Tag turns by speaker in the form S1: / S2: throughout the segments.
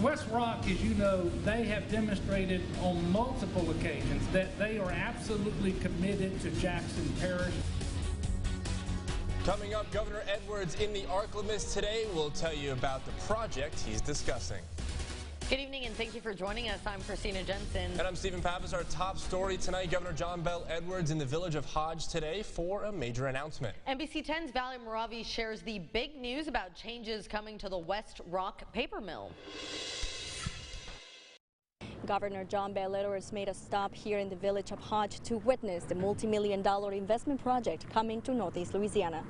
S1: WestRock, as you know, they have demonstrated on multiple occasions that they are absolutely committed to Jackson Parish.
S2: Coming up, Governor Edwards in the ArkLaMist today will tell you about the project he's discussing.
S3: Good evening and thank you for joining us. I'm Christina Jensen.
S2: And I'm Stephen Pappas. Our top story tonight, Governor John Bel Edwards in the village of Hodge today for a major announcement.
S3: NBC 10's Valerie Moravi shares the big news about changes coming to the WestRock Paper Mill.
S4: Governor John Bel Edwards made a stop here in the village of Hodge to witness the multi-million-dollar investment project coming to Northeast Louisiana.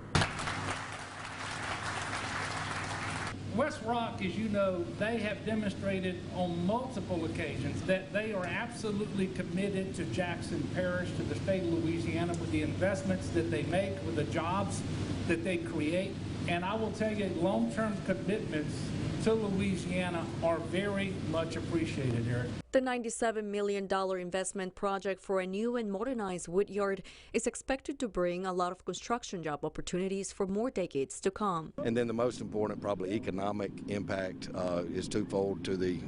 S1: WestRock, as you know, they have demonstrated on multiple occasions that they are absolutely committed to Jackson Parish, to the state of Louisiana, with the investments that they make, with the jobs that they create. And I will tell you, long-term commitments to Louisiana are very much appreciated here.
S4: The $97 million investment project for a new and modernized woodyard is expected to bring a lot of construction job opportunities for more decades to come.
S5: And then the most important, probably economic impact is twofold to the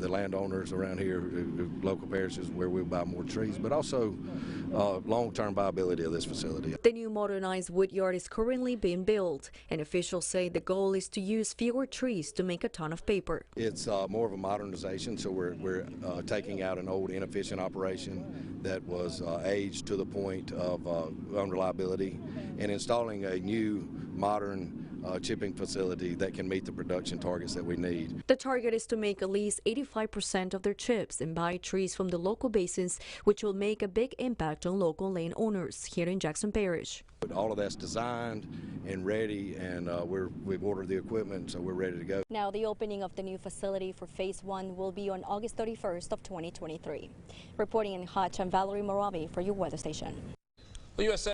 S5: landowners around here, local parishes where we'll buy more trees, but also long-term viability of this facility.
S4: The new modernized woodyard is currently being built, and officials say the goal is to use fewer trees to make a ton of paper.
S5: It's more of a modernization, so we're taking out an old inefficient operation that was aged to the point of unreliability and installing a new modern chipping facility that can meet the production targets that we need.
S4: The target is to make at least 85% of their chips and buy trees from the local basins, which will make a big impact on local landowners here in Jackson Parish.
S5: All of that's designed and ready, and we've ordered the equipment, so we're ready to go. Now,
S4: the opening of the new facility for Phase 1 will be on August 31st of 2023. Reporting in Hodge, I'm Valerie Moravi for your weather station.
S2: The USA